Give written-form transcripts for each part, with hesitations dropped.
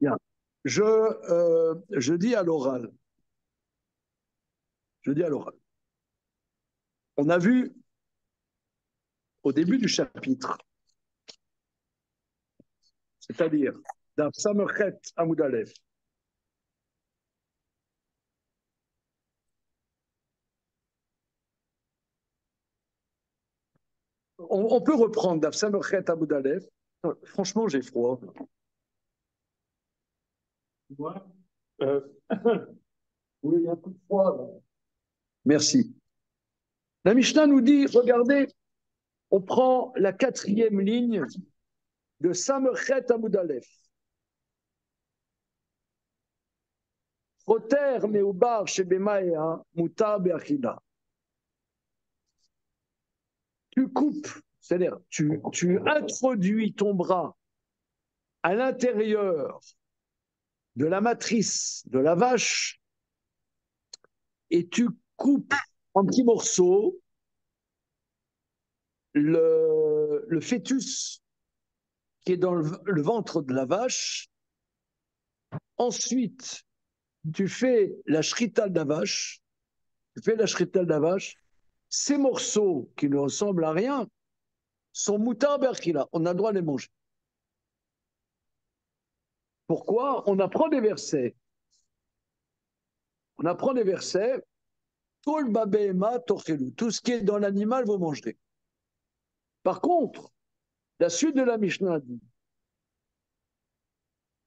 Bien. Je dis à l'oral. Je dis à l'oral. On a vu au début du chapitre, c'est-à-dire dans Samechet Amoud Aleph, on peut reprendre dans Samechet Amoud Aleph. Franchement, j'ai froid. Ouais. Euh, oui, il y a un peu de froid. Là. Merci. La Mishnah nous dit, regardez, on prend la 4e ligne de Samechet Amoud Aleph. Roter meubar shebemaea mutar beachila. Tu coupes, c'est-à-dire tu introduis ton bras à l'intérieur de la matrice de la vache et tu coupes en petits morceaux le fœtus qui est dans le ventre de la vache. Ensuite, tu fais la shrita de la vache. Ces morceaux qui ne ressemblent à rien sont mutar be'achila. On a le droit de les manger. Pourquoi? On apprend des versets. Tout ce qui est dans l'animal, vous mangerez. Par contre, la suite de la Mishnah dit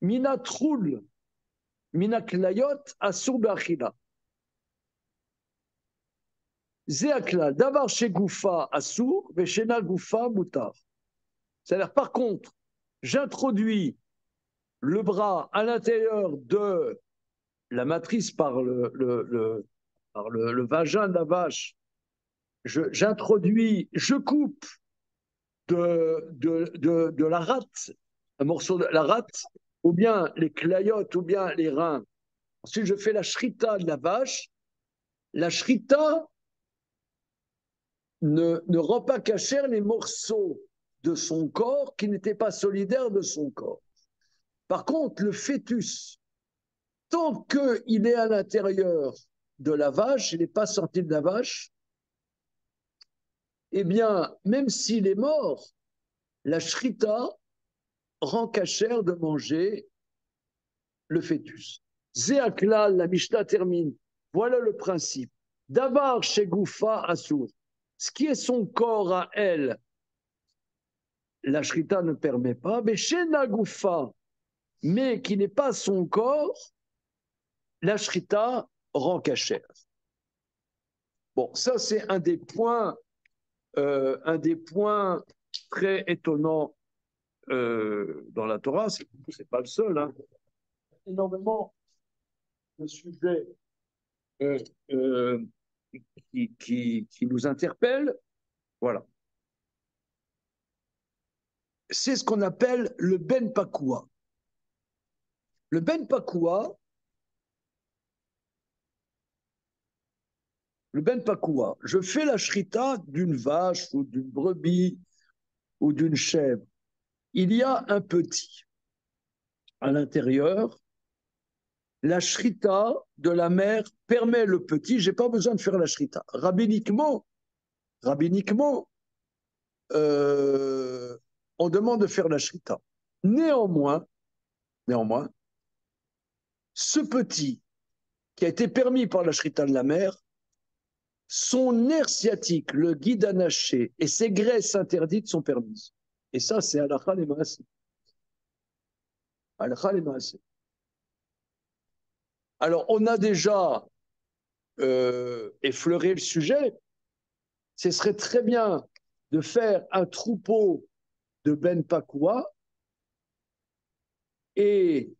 Mina troul, mina klayot, asur be'achila. Zeakla, davar chez goufa asur, veshena goufa mutar. C'est-à-dire, par contre, j'introduis le bras à l'intérieur de la matrice par le vagin de la vache. Je coupe de la rate, un morceau de la rate, ou bien les clayotes, ou bien les reins. Ensuite, je fais la shrita de la vache. La shrita ne rend pas cachère les morceaux de son corps qui n'étaient pas solidaires de son corps. Par contre, le fœtus, tant qu'il est à l'intérieur de la vache, il n'est pas sorti de la vache, eh bien, même s'il est mort, la shrita rend cachère de manger le fœtus. Zéakla, la Mishnah termine. Voilà le principe. Davar chez Goufa Assour. Ce qui est son corps à elle, la shrita ne permet pas. Mais chez Nagoufa, mais qui n'est pas son corps, la shrita rend cachère. Bon, ça c'est un des points très étonnants dans la Torah. C'est pas le seul. Hein. Énormément de sujets euh, euh, qui nous interpellent. Voilà. C'est ce qu'on appelle le Ben Pakua. Le Ben Pakua, je fais la shrita d'une vache ou d'une brebis ou d'une chèvre. Il y a un petit à l'intérieur. La shrita de la mère permet le petit. Je n'ai pas besoin de faire la shrita. Rabbiniquement, on demande de faire la shrita. Néanmoins, ce petit qui a été permis par la shrita de la mère, son nerf sciatique, le guide anaché et ses graisses interdites sont permises. Et ça, c'est halakha les maaseh. Halakha les maaseh. Alors, on a déjà effleuré le sujet. Ce serait très bien de faire un troupeau de Ben Pakua et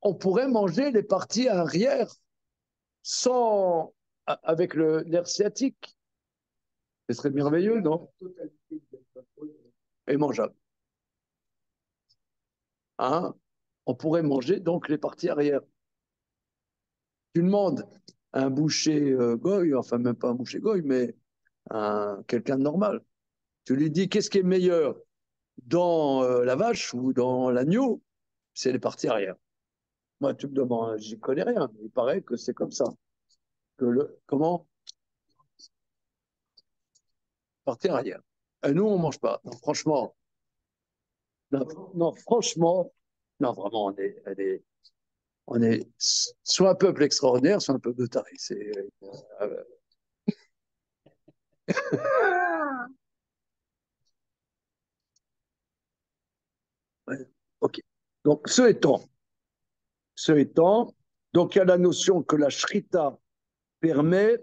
on pourrait manger les parties arrière sans avec le nerf sciatique. Ce serait merveilleux, non? Et mangeable. Hein? On pourrait manger donc les parties arrière. Tu demandes à un boucher goy, enfin même pas un boucher goy, mais quelqu'un de normal. Tu lui dis qu'est-ce qui est meilleur, dans la vache ou dans l'agneau, c'est les parties arrière. Moi, tu me demandes, j'y connais rien, mais il paraît que c'est comme ça. Comment? Partie arrière. Et nous, on ne mange pas. Non, franchement, non, non, franchement, non, vraiment, on est soit un peuple extraordinaire, soit un peuple de tarés. Euh, ouais, ok. Donc, ce étant, donc il y a la notion que la shrita permet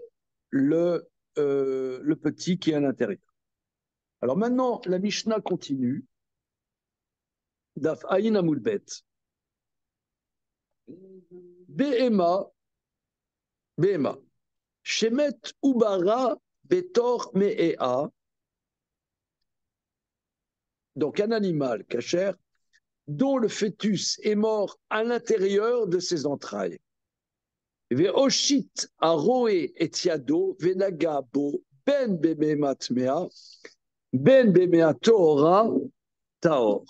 le petit qui est à l'intérieur. Alors maintenant, la Mishnah continue. Daf Ayin Amulbet. Behema, Behema. Shemet Ubara Betor Me'ea. Donc un animal cachère dont le fœtus est mort à l'intérieur de ses entrailles. Ve'oshit aroe etiado venagabo ben bebemat mea ben bemea tohora taor.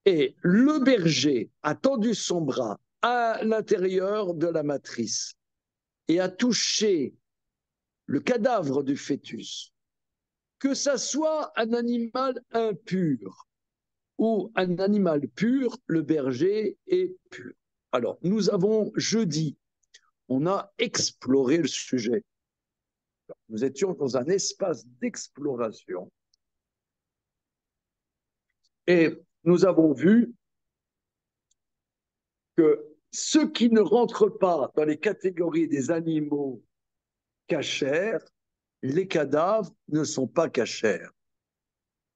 Et le berger a tendu son bras à l'intérieur de la matrice et a touché le cadavre du fœtus, que ça soit un animal impur ou un animal pur, le berger est pur. Alors, nous avons jeudi, on a exploré le sujet. Nous étions dans un espace d'exploration et nous avons vu que ceux qui ne rentrent pas dans les catégories des animaux cachers, les cadavres ne sont pas cachers.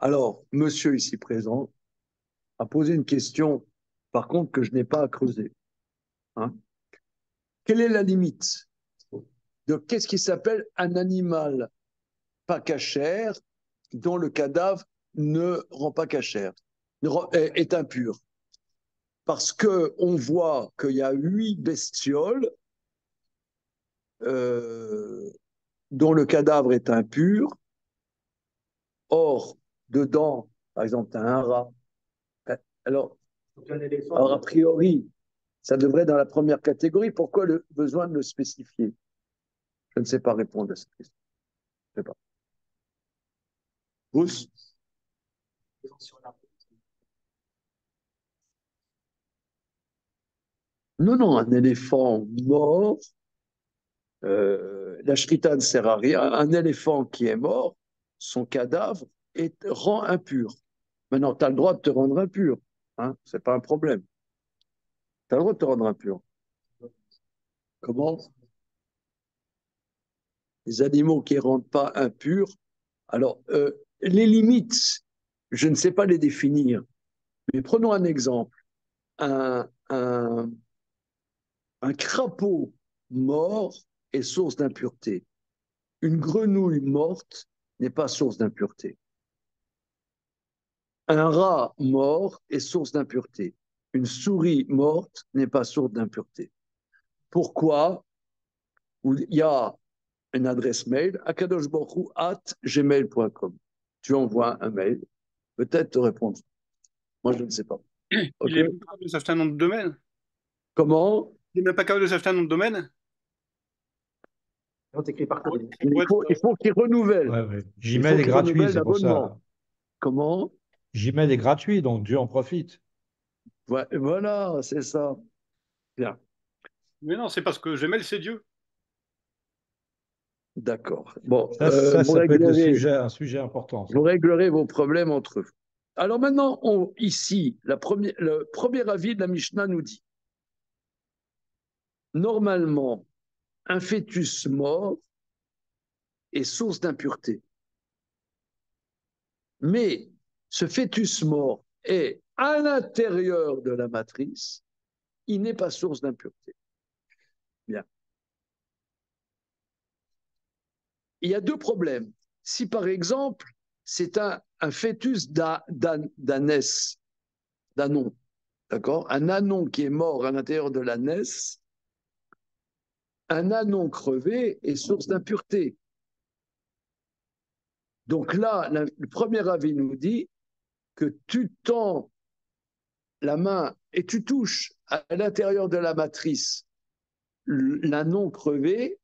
Alors, monsieur ici présent a posé une question, par contre, que je n'ai pas à creuser. Hein. Quelle est la limite de qu'est-ce qui s'appelle un animal pas cachère dont le cadavre ne rend pas cachère, est impur? Parce qu'on voit qu'il y a 8 bestioles dont le cadavre est impur. Or, dedans, par exemple, tu as un rat. Alors, a priori, ça devrait être dans la première catégorie. Pourquoi le besoin de le spécifier? Je ne sais pas répondre à cette question. Je ne sais pas. Bruce? Non, non, un éléphant mort, la shrita ne sert à rien. Un éléphant qui est mort, son cadavre rend impur. Maintenant, tu as le droit de te rendre impur. Hein, ce n'est pas un problème. Tu as le droit de te rendre impur. Comment? Les animaux qui ne rendent pas impurs. Alors, les limites, je ne sais pas les définir, mais prenons un exemple. Un, un, un crapaud mort est source d'impureté. Une grenouille morte n'est pas source d'impureté. Un rat mort est source d'impureté. Une souris morte n'est pas source d'impureté. Pourquoi? Il y a une adresse mail, akadoshborou@gmail.com. Tu envoies un mail, peut-être te répondre. Moi, je ne sais pas. Il OK? est même pas capable de s'acheter un nom de domaine. Comment? Il est même pas capable de s'acheter un nom de domaine. Il faut qu'il renouvelle. Ouais, ouais. Il faut Gmail est qu'il gratuit, renouvelle c'est pour l'abonnement. ça. Comment? Gmail est gratuit, donc Dieu en profite. Ouais, voilà, c'est ça. Bien, Mais non, c'est parce que Gmail, c'est Dieu. d'accord. Bon, Ça peut être un sujet important, ça. vous réglerez vos problèmes entre vous. Alors maintenant, ici, le premier avis de la Mishnah nous dit, normalement, un fœtus mort est source d'impureté. Mais ce fœtus mort est à l'intérieur de la matrice, il n'est pas source d'impureté. Bien. Il y a deux problèmes. Si par exemple, c'est un fœtus d'ânesse, d'anon, d'accord? Un anon qui est mort à l'intérieur de l'ânesse, un anon crevé est source d'impureté. Donc là, le premier avis nous dit que tu tends la main et tu touches à l'intérieur de la matrice la non crevée,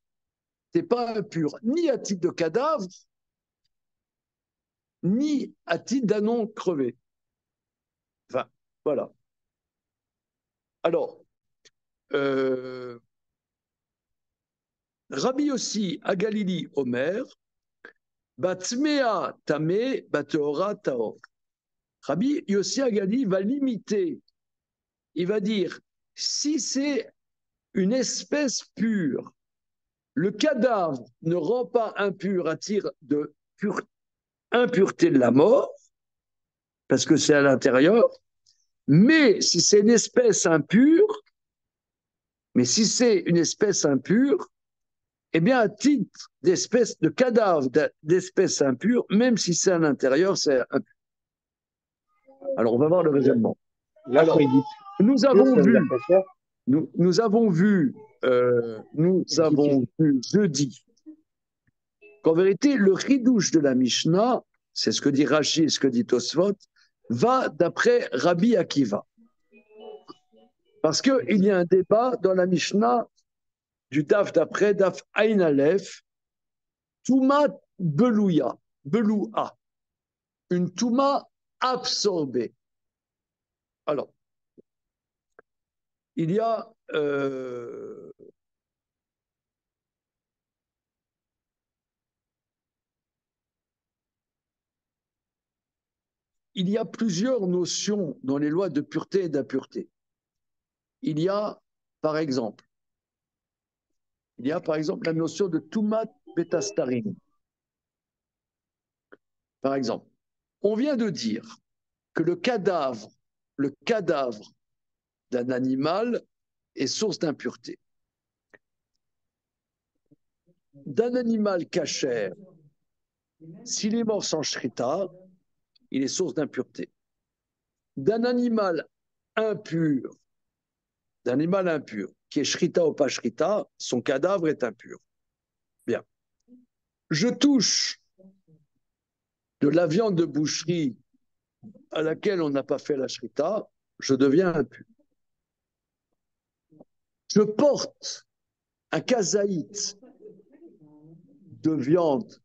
tu n'es pas impur, ni à titre de cadavre, ni à titre d'un non crevé. Enfin, voilà. Alors, Rabbi Yossi à Galili Omer, Batmea Tame Bateora Taor. Rabbi Yossi à Galili va limiter, il va dire, si c'est une espèce pure, le cadavre ne rend pas impur à titre de impureté de la mort, parce que c'est à l'intérieur, mais si c'est une espèce impure, eh bien, à titre d'espèce de cadavre d'espèce impure, même si c'est à l'intérieur, c'est impur. Alors, on va voir le raisonnement. Alors, nous avons vu jeudi qu'en vérité, le ridouche de la Mishnah, c'est ce que dit Rashi et ce que dit Tosfot, va d'après Rabbi Akiva. Parce qu'il y a un débat dans la Mishnah du Daf d'après, Daf Ain Aleph, Touma Belouya, Beloua, une Touma absorbée. Alors, il y a plusieurs notions dans les lois de pureté et d'impureté. Il y a, par exemple, la notion de Tumat Betastarim. Par exemple, on vient de dire que le cadavre d'un animal est source d'impureté. D'un animal cachère, s'il est mort sans shrita, il est source d'impureté. D'un animal impur, qui est shrita ou pas shrita, son cadavre est impur. Bien. Je touche de la viande de boucherie à laquelle on n'a pas fait la shrita, je deviens impur. Je porte un kazaït de viande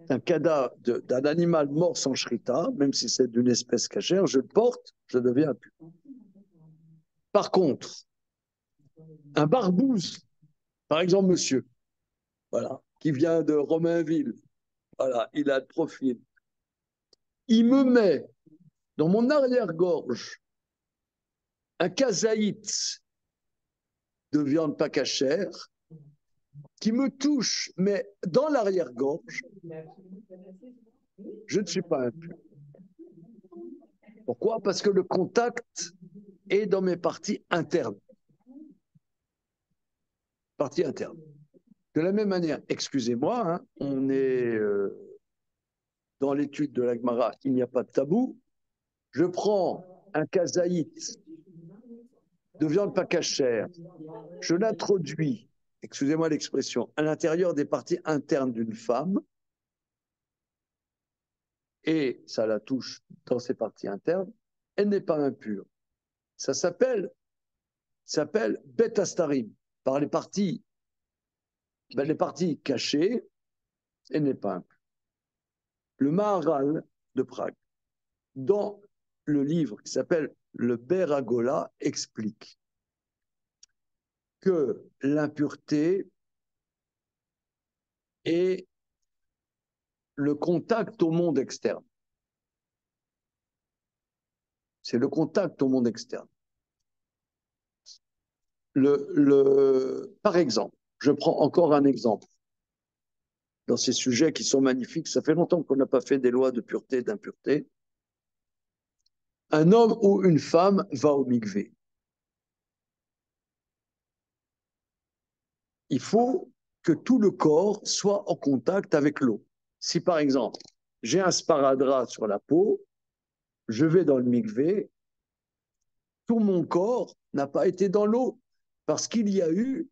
d'un cadavre d'un animal mort sans shrita, même si c'est d'une espèce cachère, je le porte, je deviens impur. Par contre, un barbouze, par exemple monsieur, voilà, qui vient de Romainville, voilà, il a le profil, il me met dans mon arrière-gorge un kazaït de viande pas cachère qui me touche, mais dans l'arrière-gorge, je ne suis pas impur. Pourquoi? Parce que le contact est dans mes parties internes. De la même manière, excusez-moi, hein, on est dans l'étude de la Gemara, il n'y a pas de tabou. Je prends un kazaït de viande pas cachère, je l'introduis, excusez-moi l'expression, à l'intérieur des parties internes d'une femme, et ça la touche dans ses parties internes, elle n'est pas impure. Ça s'appelle Bet Astarim, par les parties cachées, elle n'est pas impure. Le Maharal de Prague, dans le livre qui s'appelle Le Beragola, explique que l'impureté est le contact au monde externe. C'est le contact au monde externe. Par exemple, je prends encore un exemple dans ces sujets qui sont magnifiques. Ça fait longtemps qu'on n'a pas fait des lois de pureté et d'impureté. Un homme ou une femme va au mikvé. Il faut que tout le corps soit en contact avec l'eau. Si par exemple, j'ai un sparadrap sur la peau, je vais dans le mikvé, tout mon corps n'a pas été dans l'eau parce qu'il y a eu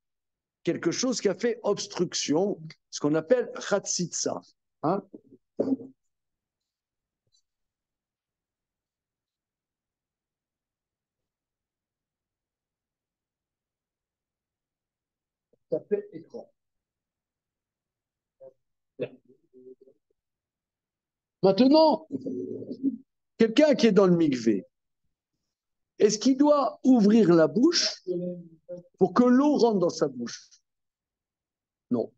quelque chose qui a fait obstruction, ce qu'on appelle khatsitsa. Hein? Ça fait écran. Maintenant, quelqu'un qui est dans le mikvé, est-ce qu'il doit ouvrir la bouche pour que l'eau rentre dans sa bouche? Non.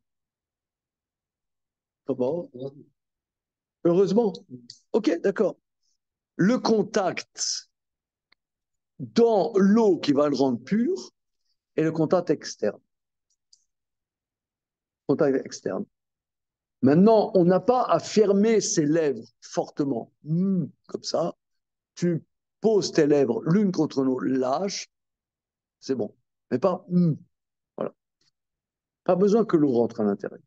Comment? Heureusement. Ok, d'accord. Le contact dans l'eau qui va le rendre pur est le contact externe. Contact externe. Maintenant, on n'a pas à fermer ses lèvres fortement. Comme ça, tu poses tes lèvres l'une contre l'autre, lâche, c'est bon. Mais pas voilà. Pas besoin que l'eau rentre à l'intérieur.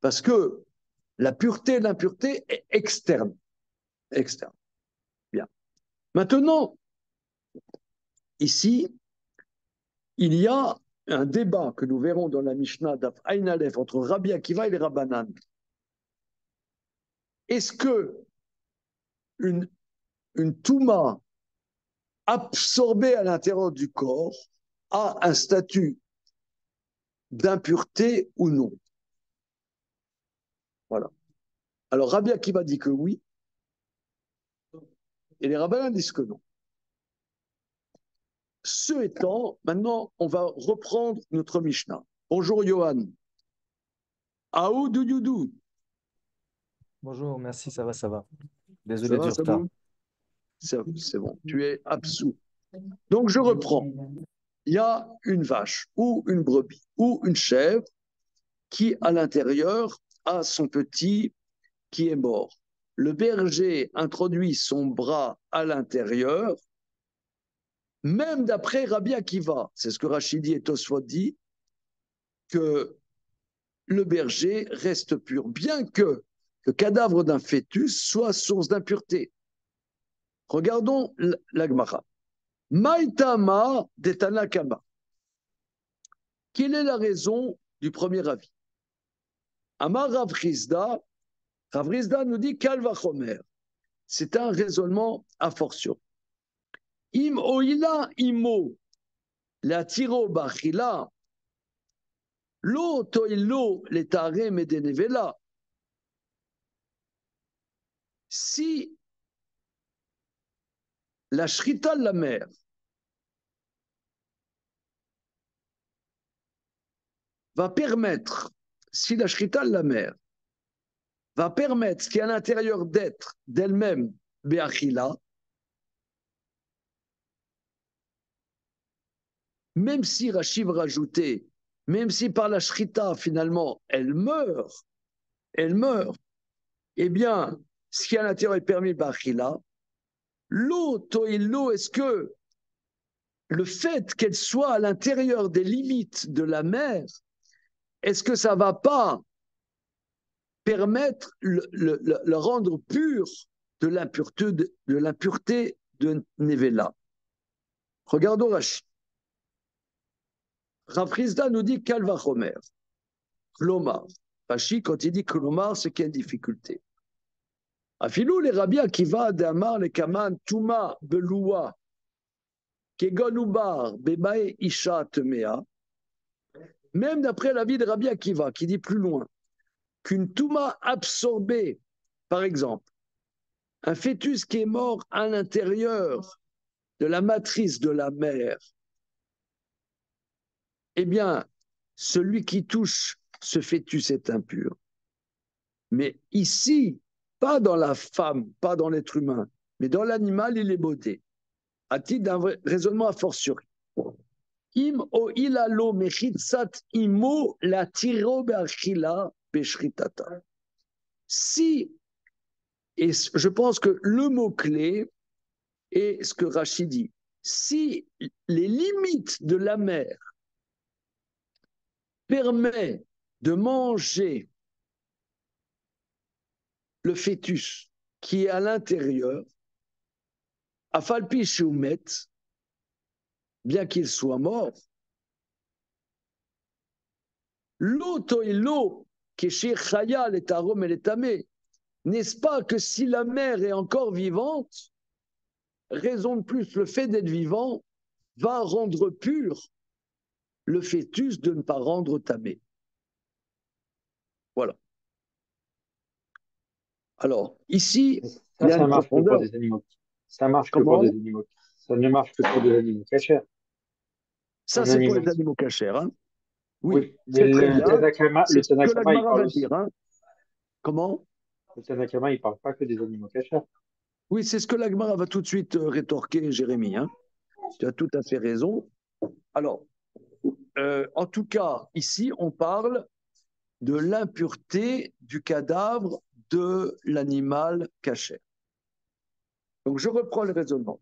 Parce que la pureté et l'impureté est externe. Externe. Bien. Maintenant, ici, il y a un débat que nous verrons dans la Mishnah d'Af Ain Aleph entre Rabbi Akiva et les Rabbanan. Est-ce que une touma absorbée à l'intérieur du corps a un statut d'impureté ou non? Voilà. Alors Rabbi Akiva dit que oui, et les Rabbanan disent que non. Ce étant, maintenant, on va reprendre notre Mishnah. Bonjour Johan. Aou Doudoudou. Bonjour, merci, ça va, ça va. Ça Désolé va, du c'est retard. bon? C'est bon, tu es absous. Donc je reprends. Il y a une vache ou une brebis ou une chèvre qui, à l'intérieur, a son petit qui est mort. Le berger introduit son bras à l'intérieur, même d'après Rabbi Akiva, c'est ce que Rachidi et Tosfot dit, que le berger reste pur, bien que le cadavre d'un fœtus soit source d'impureté. Regardons l'Agmara. Maïtama de Tanakama. Quelle est la raison du premier avis? Amar Rav Rizda nous dit Kalvachomer. C'est un raisonnement a fortiori. Im oila imo la tiro bachila lo toilo le tare medenevela. Si la shrita de la mer va permettre, si la shrita de la mer va permettre ce qui est à l'intérieur d'être d'elle-même beachila, même si Rachiv rajoutait, même si par la shrita finalement elle meurt, eh bien, ce qui est à l'intérieur est permis beachila. L'eau, toilo, est-ce que le fait qu'elle soit à l'intérieur des limites de la mer, est-ce que ça ne va pas permettre le rendre pur de l'impureté de Nevela? Regardons Rashi. Rav Rizda nous dit Kalvachomer. Klomar. Rashi, quand il dit Klomar, c'est qu'il y a une difficulté. Afilou les Rabbi Akiva d'Amar le Kaman Touma Beloua Kegonubar Bebae Isha Temea. Même d'après l'avis de Rabbi Akiva, qui dit plus loin, qu'une touma absorbée, par exemple, un fœtus qui est mort à l'intérieur de la matrice de la mère, eh bien, celui qui touche ce fœtus est impur. Mais ici, pas dans la femme, pas dans l'être humain, mais dans l'animal, il est beauté. À titre d'un raisonnement a fortiori. Im o ilalo mechitzat imo la tiro be'achila be'shritata. Si, et je pense que le mot-clé est ce que Rachid dit, si les limites de la mer permettent de manger le fœtus qui est à l'intérieur, afalpi sheumet, bien qu'il soit mort, l'eau toilo, qui chez Chayal est arôme et tamé, N'est-ce pas que si la mère est encore vivante, raison de plus, le fait d'être vivant va rendre pur le fœtus de ne pas rendre tamé. Voilà. Alors, ici, il y a Ça une marche que pour profondeur. des animaux. Ça marche que pour Comment? des animaux. Ça ne marche que pour des animaux cachers. Ça, Un c'est pour les animal. animaux cachers. Hein. Oui, Oui, mais c'est très bien. Le C'est ce que Tanakama, il l'Agmara parle va dire. aussi. Hein. Comment? Le Tanakama, il parle pas que des animaux cachers. Oui, c'est ce que l'Agmara va tout de suite rétorquer, Jérémie. Hein. Tu as tout à fait raison. Alors, en tout cas, ici, on parle de l'impureté du cadavre de l'animal caché. Donc, je reprends le raisonnement.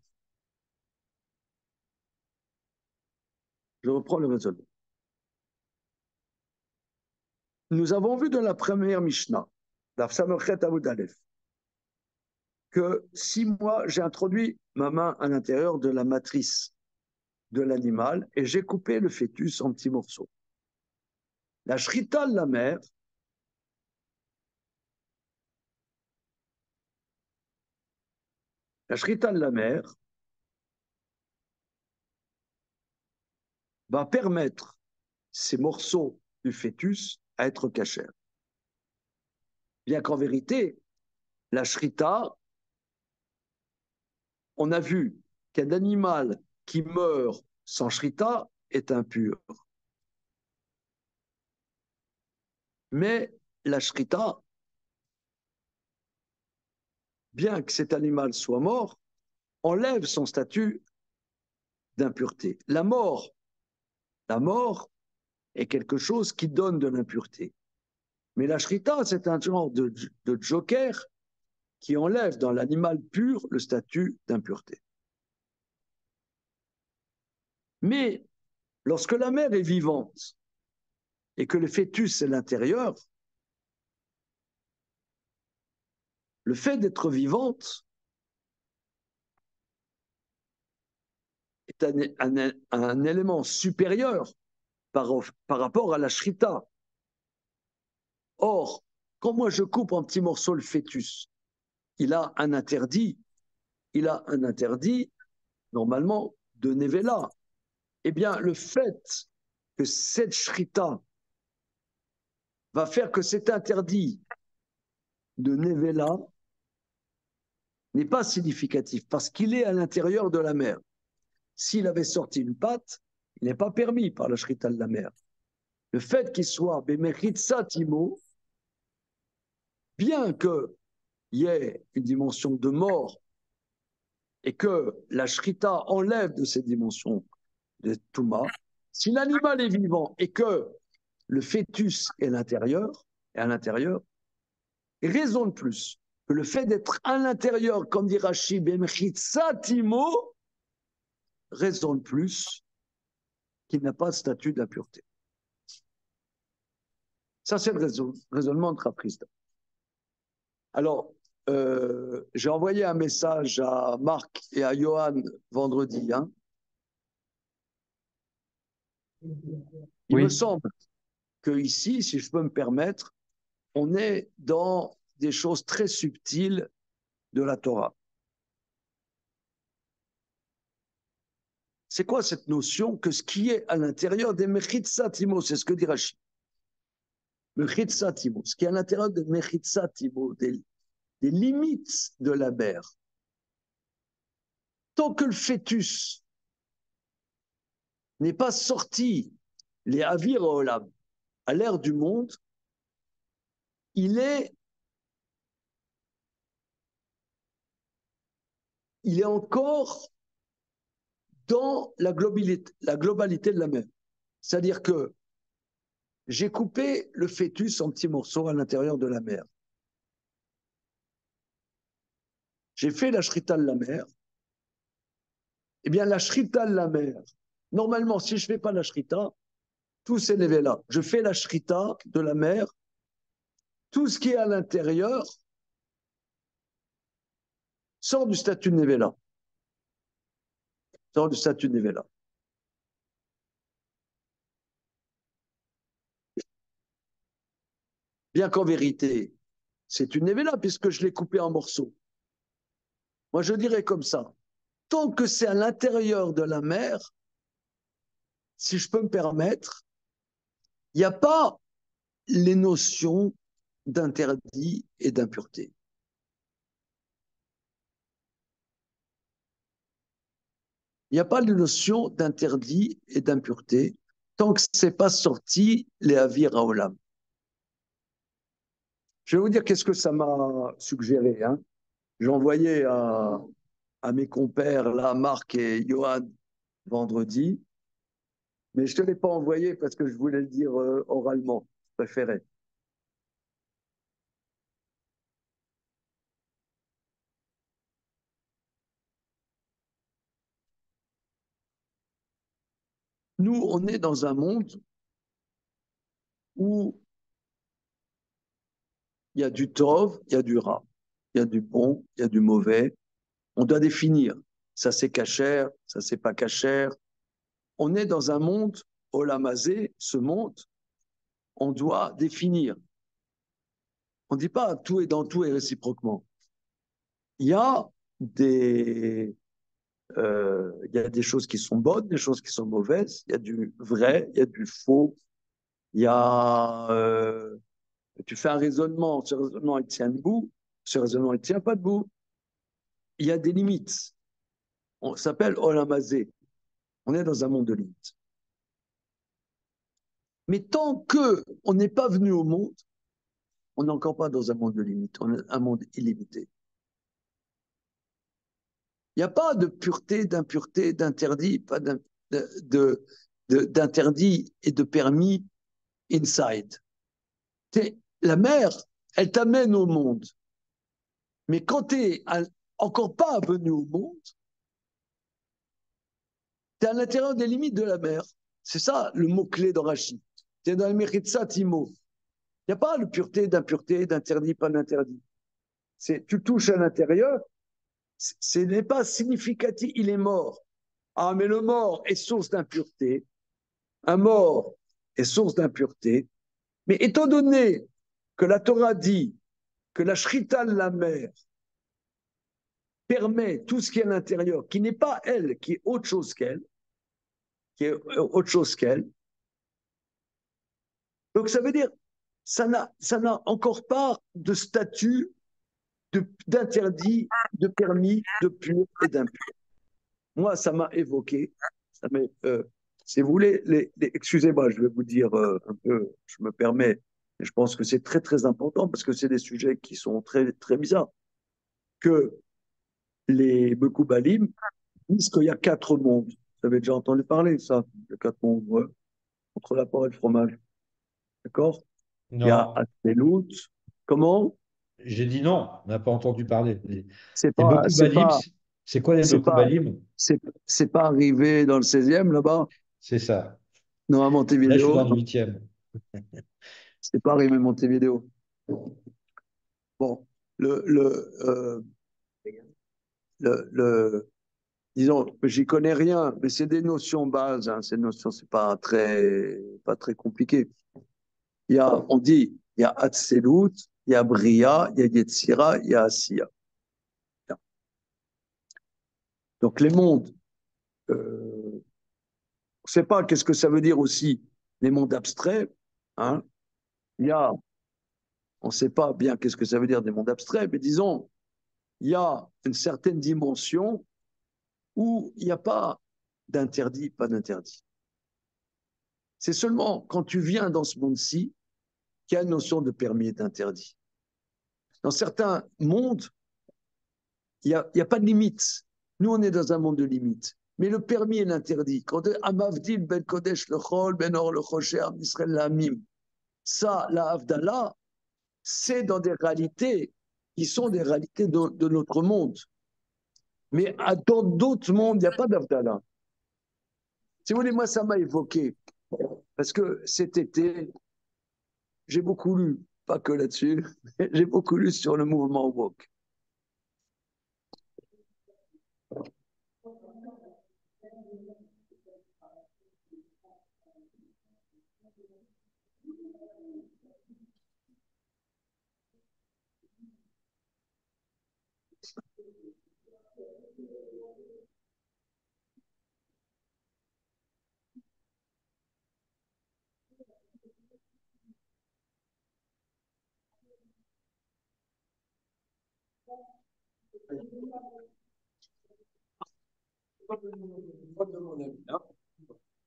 Je reprends le raisonnement. Nous avons vu dans la première Mishnah, d'Afsamochet Aoud Aleph, que si moi j'ai introduit ma main à l'intérieur de la matrice de l'animal et j'ai coupé le fœtus en petits morceaux, la shrita de la mère, va permettre ces morceaux du fœtus à être cachés. Bien qu'en vérité, la shrita, on a vu qu'un animal qui meurt sans shrita est impur. Mais la shrita, bien que cet animal soit mort, enlève son statut d'impureté. La mort est quelque chose qui donne de l'impureté. Mais la shrita, c'est un genre de joker qui enlève dans l'animal pur le statut d'impureté. Mais lorsque la mère est vivante et que le fœtus est l'intérieur, le fait d'être vivante est un élément supérieur par rapport à la shrita. Or, quand moi je coupe en petits morceaux le fœtus, il a un interdit normalement de Nevela. Eh bien, le fait que cette shrita va faire que cet interdit de Nevela n'est pas significatif parce qu'il est à l'intérieur de la mer. S'il avait sorti une patte, il n'est pas permis par la shrita de la mer. Le fait qu'il soit Bemeritsa Timo, bien qu'il y ait une dimension de mort et que la shrita enlève de cette dimension de Touma, si l'animal est vivant et que le fœtus est à l'intérieur, raison de plus que le fait d'être à l'intérieur, comme dit Rachid, Timo, raison de plus qu'il n'a pas de statut d'impureté. Ça, c'est le raisonnement de Raprista. Alors, j'ai envoyé un message à Marc et à Johan vendredi. Hein. Il me semble que ici, si je peux me permettre, on est dans des choses très subtiles de la Torah. C'est quoi cette notion que ce qui est à l'intérieur des Mechitzatimo, c'est ce que dit Rachid. Mechitzatimo, ce qui est à l'intérieur des Mechitzatimo, des limites de la mer. Tant que le fœtus n'est pas sorti, les Avir Olam, à l'ère du monde, il est encore dans la globalité de la mer. C'est-à-dire que j'ai coupé le fœtus en petits morceaux à l'intérieur de la mer. J'ai fait la shrita de la mer. Eh bien, la shrita de la mer, normalement, si je ne fais pas la shrita, tout c'est nevela. Je fais la shrita de la mer, tout ce qui est à l'intérieur sort du statut de nevela. Sort du statut de nevela. Bien qu'en vérité, c'est une évela puisque je l'ai coupé en morceaux. Moi, je dirais comme ça. Tant que c'est à l'intérieur de la mer, si je peux me permettre, il n'y a pas les notions d'interdit et d'impureté. Il n'y a pas de notion d'interdit et d'impureté tant que ce n'est pas sorti les Avir Haolam. Je vais vous dire qu'est-ce que ça m'a suggéré. Hein. J'ai envoyé à mes compères, là, Marc et Johan, vendredi, mais je ne te l'ai pas envoyé parce que je voulais le dire oralement. Je préférais. Nous, on est dans un monde où il y a du tov, il y a du ra, il y a du bon, il y a du mauvais. On doit définir. Ça, c'est cachère, ça, c'est pas cachère. On est dans un monde, olamazé, ce monde, on doit définir. On ne dit pas tout est dans tout et réciproquement. Il y a il y a des choses qui sont bonnes, des choses qui sont mauvaises. Il y a du vrai, il y a du faux. Il y a, tu fais un raisonnement, ce raisonnement il tient debout, ce raisonnement il tient pas debout. Il y a des limites. On s'appelle olamazé. On est dans un monde de limites. Mais tant que on n'est pas venu au monde, on n'est encore pas dans un monde de limites, on est un monde illimité. Il n'y a pas de pureté, d'impureté, d'interdit, pas d'interdit et de permis inside. La mer, elle t'amène au monde. Mais quand tu n'es encore pas venu au monde, tu es à l'intérieur des limites de la mer. C'est ça le mot-clé d'Orachid. Tu es dans le Mechitzat Imo. Il n'y a pas de pureté, d'impureté, d'interdit, pas d'interdit. Tu touches à l'intérieur, ce n'est pas significatif, il est mort. Ah, mais le mort est source d'impureté. Un mort est source d'impureté. Mais étant donné que la Torah dit que la shrita de la mer permet tout ce qui est à l'intérieur, qui n'est pas elle, qui est autre chose qu'elle, donc ça veut dire ça n'a encore pas de statut d'interdit, de permis, de pur et d'impur. Moi, ça m'a évoqué, si vous voulez, excusez-moi, je vais vous dire un peu, je me permets, mais je pense que c'est très très important parce que c'est des sujets qui sont très très bizarres, que les Mekoubalim disent qu'il y a 4 mondes. Vous avez déjà entendu parler de ça, de 4 mondes, ouais, entre la porc et le fromage. D'accord? Il y a Non, Atzelut. Comment? j'ai dit non, on n'a pas entendu parler. C'est Les pas, c'est Mekoubalim, pas, c'est quoi les c'est pas, Mekoubalim? c'est pas arrivé dans le 16e là-bas, C'est ça. non, à Là, je suis dans Montevideo. le 8e. C'est pas arrivé à Montevideo. Bon, disons, j'y connais rien, mais c'est des notions bases. Hein, ces notions, c'est pas très compliqué. On dit, il y a Hatzelut, il y a Bria, il y a Yetzira, il y a Asiya. Donc les mondes, on ne sait pas qu'est-ce que ça veut dire aussi les mondes abstraits. Hein. Il y a, on ne sait pas bien qu'est-ce que ça veut dire des mondes abstraits, mais disons, il y a une certaine dimension où il n'y a pas d'interdit, pas d'interdit. C'est seulement quand tu viens dans ce monde-ci qu'il y a une notion de permis et d'interdit. Dans certains mondes, il n'y a pas de limite. Nous, on est dans un monde de limites. Mais le permis et l'interdit, quand Amavdil ben Kodesh le Chol, ben Or le Chosher, Israël la Mim, ça, la Havdalah, c'est dans des réalités qui sont des réalités de notre monde. Mais dans d'autres mondes, il n'y a pas d'Havdalah. Si vous voulez, moi, ça m'a évoqué. Parce que cet été, j'ai beaucoup lu, pas que là-dessus, j'ai beaucoup lu sur le mouvement woke.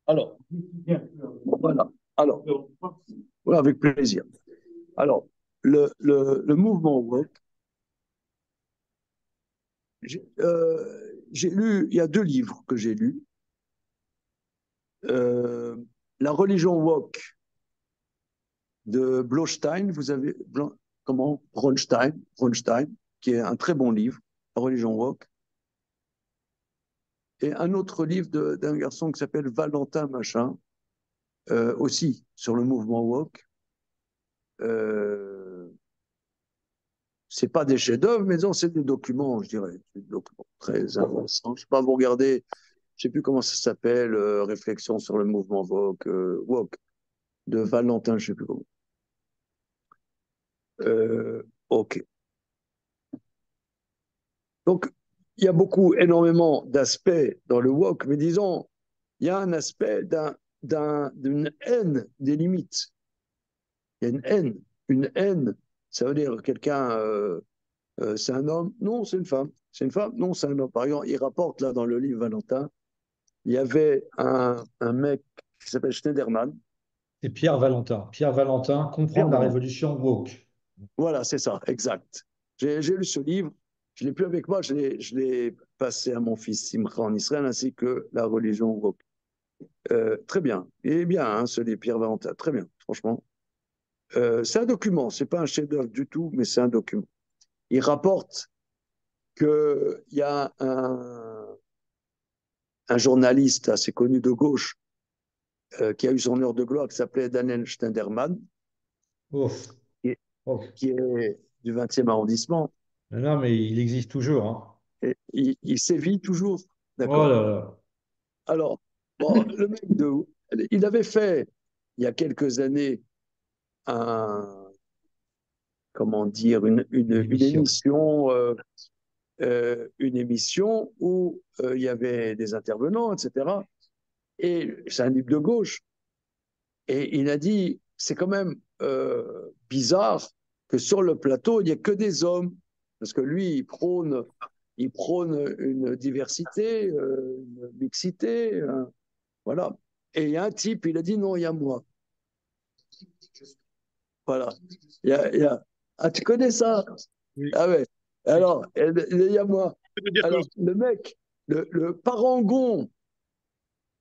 Alors, voilà. Alors, ouais, avec plaisir. Alors, le mouvement woke, j'ai lu, il y a 2 livres que j'ai lus. La religion woke de Blostein, vous avez, comment? Bronstein, qui est un très bon livre, La religion woke. Et un autre livre d'un garçon qui s'appelle Valentin Machin, aussi sur le mouvement woke. C'est pas des chefs-d'œuvre, mais non, c'est des documents, je dirais, des documents très intéressants. Je sais pas, vous regardez, je sais plus comment ça s'appelle, Réflexion sur le mouvement woke de Valentin, je sais plus comment. Ok. Donc, il y a énormément d'aspects dans le woke, mais disons, il y a un aspect d'une haine des limites. Il y a une haine. Une haine, ça veut dire quelqu'un, c'est un homme, non, c'est une femme. C'est une femme, non, c'est un homme. Par exemple, il rapporte là dans le livre Valentin, il y avait un mec qui s'appelle Schneiderman. C'est Pierre Valentin. Pierre Valentin, Pierre Comprendre la Valentin. révolution woke. Voilà, c'est ça, exact. J'ai lu ce livre, je ne l'ai plus avec moi, je l'ai passé à mon fils Simcha en Israël, ainsi que La religion woke. Très bien, et bien, hein, ce livre, Pierre Valentin, très bien, franchement. C'est un document, c'est pas un chef-d'œuvre du tout, mais c'est un document. Il rapporte qu'il y a un journaliste assez connu de gauche qui a eu son heure de gloire, qui s'appelait Daniel Schneiderman, Ouf. qui est, Ouf. qui est du 20e arrondissement. Non, non, mais il existe toujours, hein. Et il sévit toujours, Oh d'accord. là là. Alors, bon, le mec il avait fait, il y a quelques années, comment dire, Une une émission. émission, une émission où il y avait des intervenants, etc. Et c'est un livre de gauche. Et il a dit, c'est quand même bizarre que sur le plateau, il n'y ait que des hommes. Parce que lui, il prône une diversité, une mixité. Voilà. Et il y a un type, il a dit non, il y a moi. Voilà. Ah, tu connais ça? Oui. Ah ouais. Alors, il y a moi. Je peux te dire que Alors, le mec, le parangon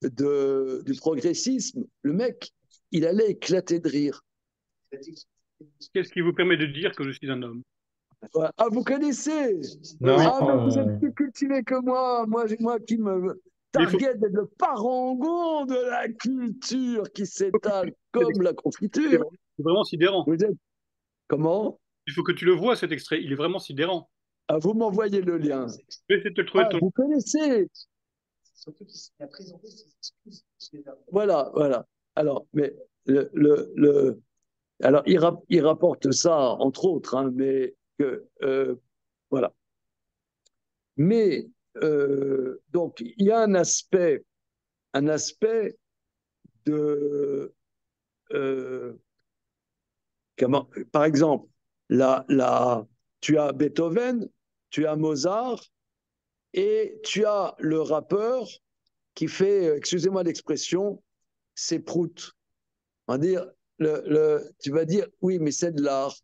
du progressisme, le mec, il allait éclater de rire. qu'est-ce qui vous permet de dire que je suis un homme? Ouais. Ah, vous connaissez? Non, Ah, mais vous êtes plus cultivé que moi. Moi qui me Mais il faut target d'être le parangon de la culture qui s'étale comme la confiture. c'est vraiment sidérant. Vous êtes comment? Il faut que tu le vois, cet extrait. Il est vraiment sidérant. Ah, vous m'envoyez le lien. Je vais essayer de te le trouver. Ah, vous connaissez? Voilà, voilà. Alors, mais alors il rapporte ça, entre autres, hein, mais que, voilà. Mais, donc, il y a un aspect de, euh, par exemple, tu as Beethoven, tu as Mozart, et tu as le rappeur qui fait, excusez-moi l'expression, c'est prout. On va dire, tu vas dire, oui, mais c'est de l'art.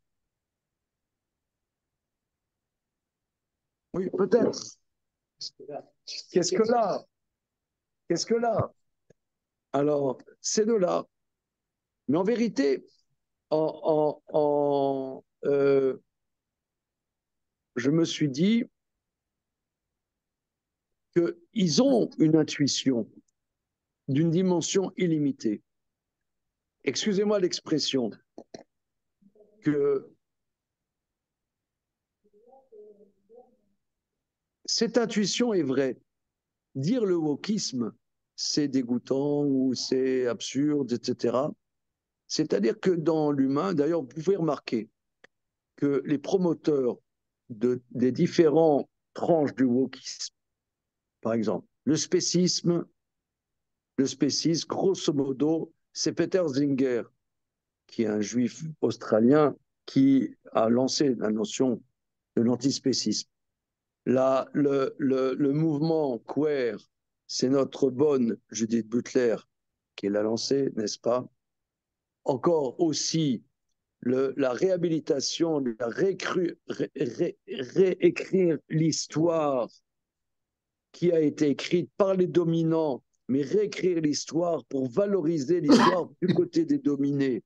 Oui, peut-être. Qu'est-ce que l'art? Qu'est-ce que l'art? Alors, c'est de l'art. Mais en vérité, je me suis dit qu'ils ont une intuition d'une dimension illimitée. Excusez-moi l'expression, que cette intuition est vraie. Dire le wokisme, c'est dégoûtant ou c'est absurde, etc. C'est-à-dire que dans l'humain, d'ailleurs, vous pouvez remarquer que les promoteurs des différentes tranches du wokisme par exemple. Le spécisme, grosso modo, c'est Peter Singer, qui est un juif australien qui a lancé la notion de l'antispécisme. Le mouvement queer, c'est notre bonne Judith Butler qui l'a lancé, n'est-ce pas? Encore aussi la réhabilitation, réécrire l'histoire qui a été écrite par les dominants, mais réécrire l'histoire pour valoriser l'histoire du côté des dominés.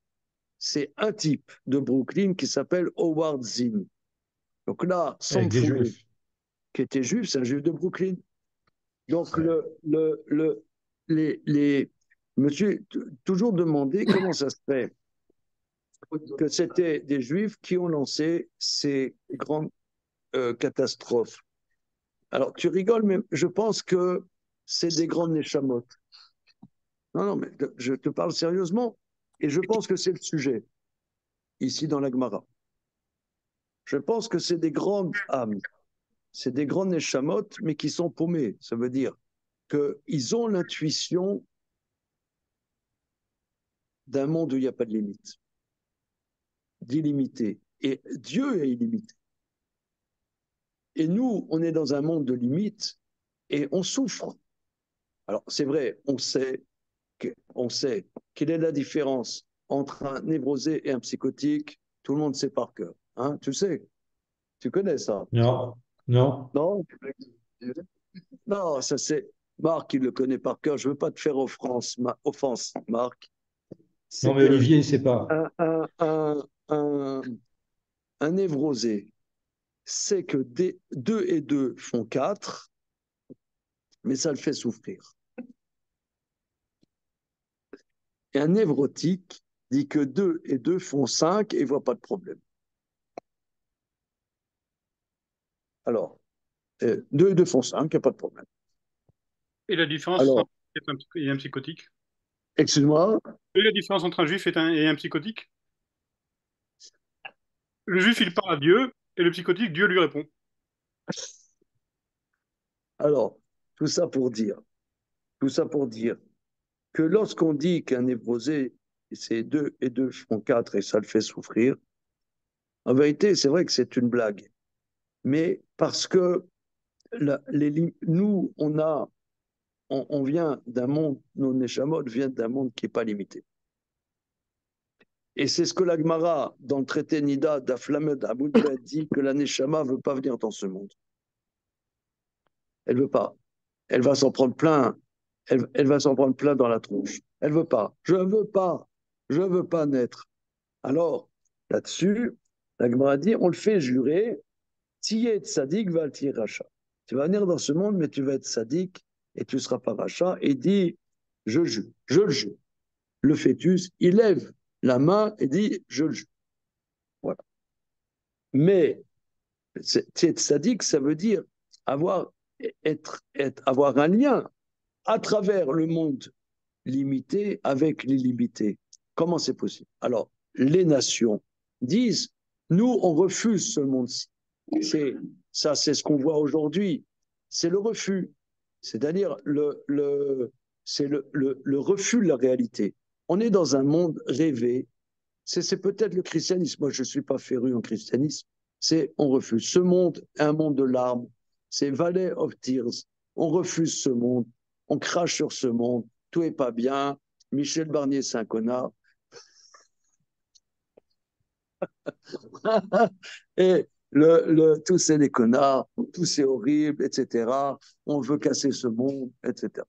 C'est un type de Brooklyn qui s'appelle Howard Zinn. Donc là, Avec des Samfouri, juifs. qui était juif, c'est un juif de Brooklyn. Donc, Ouais. je me suis toujours demandé comment ça se fait que c'était des juifs qui ont lancé ces grandes catastrophes. Alors, tu rigoles, mais je pense que c'est des grandes neshamot. Non, non, mais je te parle sérieusement, et je pense que c'est le sujet, ici dans la Gemara. Je pense que c'est des grandes âmes, c'est des grandes neshamot, mais qui sont paumées. Ça veut dire qu'ils ont l'intuition d'un monde où il n'y a pas de limite, d'illimité. Et Dieu est illimité. Et nous, on est dans un monde de limites et on souffre. Alors, c'est vrai, on sait quelle est la différence entre un névrosé et un psychotique. Tout le monde sait par cœur. Hein, tu sais, tu connais ça. Non, non. Non, non, ça c'est Marc qui le connaît par cœur. Je ne veux pas te faire offense, Marc. Non, C'est mais que Olivier, c'est pas. un, un névrosé sait que 2 et 2 font 4, mais ça le fait souffrir. Et un névrotique dit que 2 et 2 font 5 et ne voit pas de problème. Alors, 2 et 2 font 5, il n'y a pas de problème. Et la différence Alors, entre un juif et un psychotique? excuse-moi, Quelle est la différence entre un juif et un psychotique? Le juif, il parle à Dieu, et le psychotique, Dieu lui répond. alors, tout ça pour dire que lorsqu'on dit qu'un névrosé, c'est 2 et 2 font 4 et ça le fait souffrir, en vérité, c'est vrai que c'est une blague. Mais parce que nous, on vient d'un monde, nos Neshamot viennent d'un monde qui n'est pas limité. Et c'est ce que la Gemara, dans le traité Nida d'Aflamed Aboudbet, dit que la Neshama ne veut pas venir dans ce monde. Elle ne veut pas. Elle va s'en prendre plein. Elle va s'en prendre plein dans la tronche. Elle ne veut pas. Je ne veux pas. Je ne veux pas naître. Alors, là-dessus, la Gemara dit, on le fait jurer, Tiye tzadik val racha. Tu vas venir dans ce monde, mais tu vas être sadique et tu ne seras pas racha. Et dit, je le jure. Le fœtus, il lève la main et dit, je le jure. Voilà. Mais être sadique, ça veut dire avoir un lien à travers le monde limité avec l'illimité. Comment c'est possible? Alors, les nations disent, nous, on refuse ce monde-ci. C'est ce qu'on voit aujourd'hui. C'est le refus. C'est-à-dire c'est le refus de la réalité. On est dans un monde rêvé. C'est peut-être le christianisme. Moi, je ne suis pas féru en christianisme. On refuse. Ce monde est un monde de larmes. C'est Valley of Tears. On refuse ce monde. On crache sur ce monde. Tout n'est pas bien. Michel Barnier, c'est un connard. Et tous c'est des connards, tout c'est horrible, etc. On veut casser ce monde, etc.